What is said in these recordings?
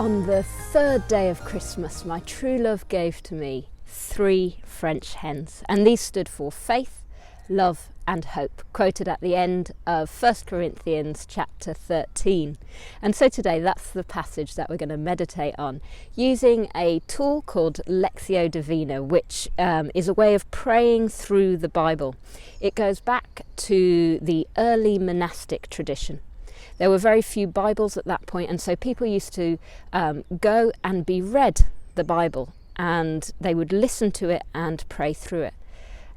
On the third day of Christmas, my true love gave to me 3 French hens, and these stood for faith, love and hope, quoted at the end of 1 Corinthians chapter 13. And so today that's the passage that we're going to meditate on, using a tool called Lectio Divina, which is a way of praying through the Bible. It goes back to the early monastic tradition. There were very few Bibles at that point, and so people used to go and be read the Bible, and they would listen to it and pray through it.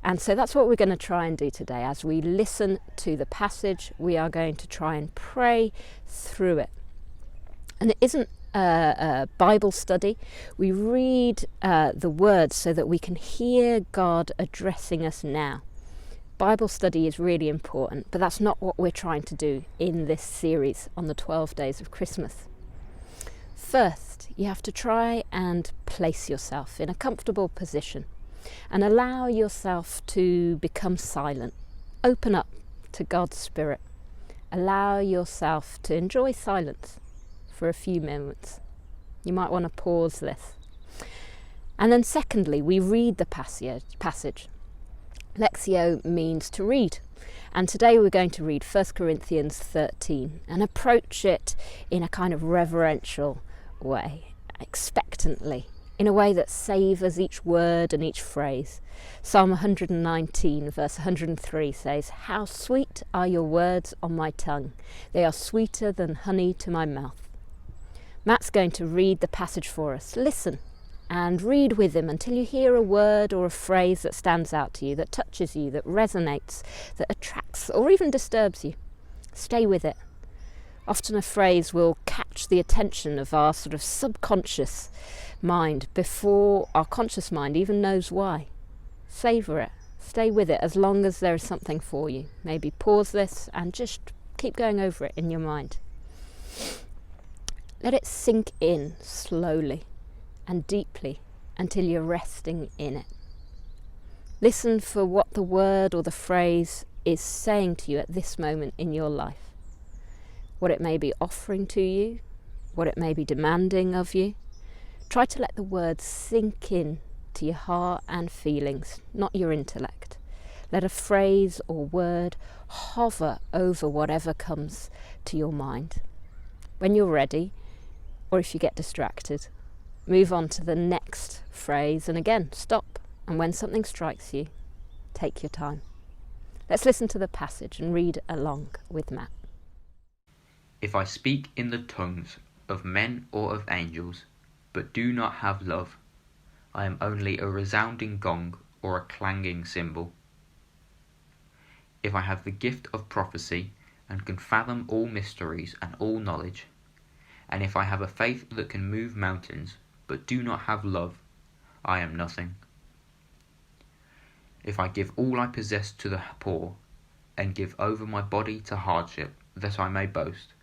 And so that's what we're going to try and do today. As we listen to the passage, we are going to try and pray through it. And it isn't a Bible study. We read the words so that we can hear God addressing us now. Bible study is really important, but that's not what we're trying to do in this series on the 12 days of Christmas. First, you have to try and place yourself in a comfortable position and allow yourself to become silent. Open up to God's Spirit. Allow yourself to enjoy silence for a few moments. You might want to pause this. And then secondly, we read the passage. Lectio means to read, and today we're going to read 1 Corinthians 13 and approach it in a kind of reverential way, expectantly, in a way that savours each word and each phrase. Psalm 119 verse 103 says, "How sweet are your words on my tongue, they are sweeter than honey to my mouth." Matt's going to read the passage for us. Listen and read with him until you hear a word or a phrase that stands out to you, that touches you, that resonates, that attracts or even disturbs you. Stay with it. Often a phrase will catch the attention of our sort of subconscious mind before our conscious mind even knows why. Savour it. Stay with it as long as there is something for you. Maybe pause this and just keep going over it in your mind. Let it sink in slowly and deeply until you're resting in it. Listen for what the word or the phrase is saying to you at this moment in your life. What it may be offering to you, what it may be demanding of you. Try to let the words sink in to your heart and feelings, not your intellect. Let a phrase or word hover over whatever comes to your mind. When you're ready, or if you get distracted, move on to the next phrase, and again, stop. And when something strikes you, take your time. Let's listen to the passage and read along with Matt. If I speak in the tongues of men or of angels, but do not have love, I am only a resounding gong or a clanging cymbal. If I have the gift of prophecy and can fathom all mysteries and all knowledge, and if I have a faith that can move mountains, but do not have love, I am nothing. If I give all I possess to the poor, and give over my body to hardship, that I may boast,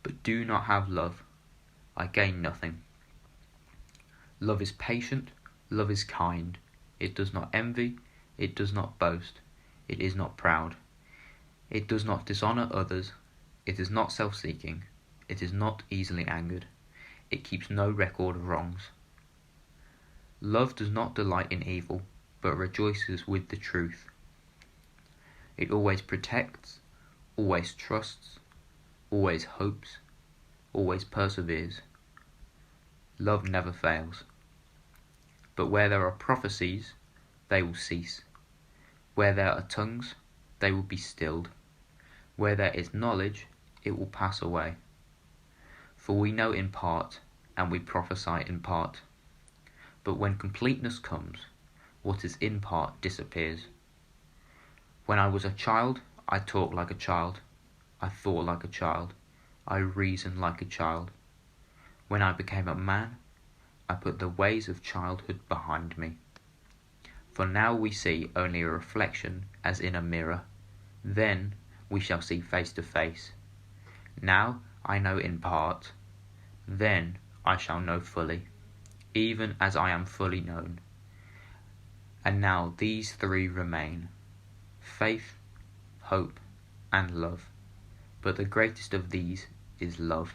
but do not have love, I gain nothing. Love is patient, love is kind, it does not envy, it does not boast, it is not proud, it does not dishonour others, it is not self-seeking, it is not easily angered. It keeps no record of wrongs. Love does not delight in evil, but rejoices with the truth. It always protects, always trusts, always hopes, always perseveres. Love never fails. But where there are prophecies, they will cease. Where there are tongues, they will be stilled. Where there is knowledge, it will pass away. For we know in part, and we prophesy in part. But when completeness comes, what is in part disappears. When I was a child, I talked like a child, I thought like a child, I reasoned like a child. When I became a man, I put the ways of childhood behind me. For now we see only a reflection as in a mirror, then we shall see face to face. Now I know in part, then I shall know fully, even as I am fully known. And now these 3 remain, faith, hope, and love. But the greatest of these is love.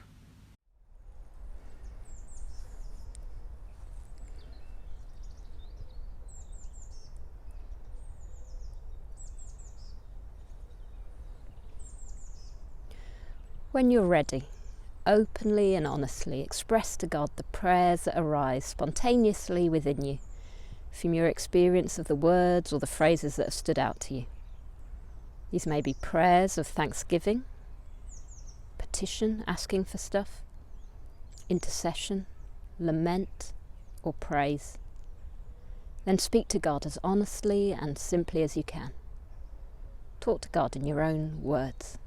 When you're ready, openly and honestly express to God the prayers that arise spontaneously within you from your experience of the words or the phrases that have stood out to you. These may be prayers of thanksgiving, petition, asking for stuff, intercession, lament, or praise. Then speak to God as honestly and simply as you can. Talk to God in your own words.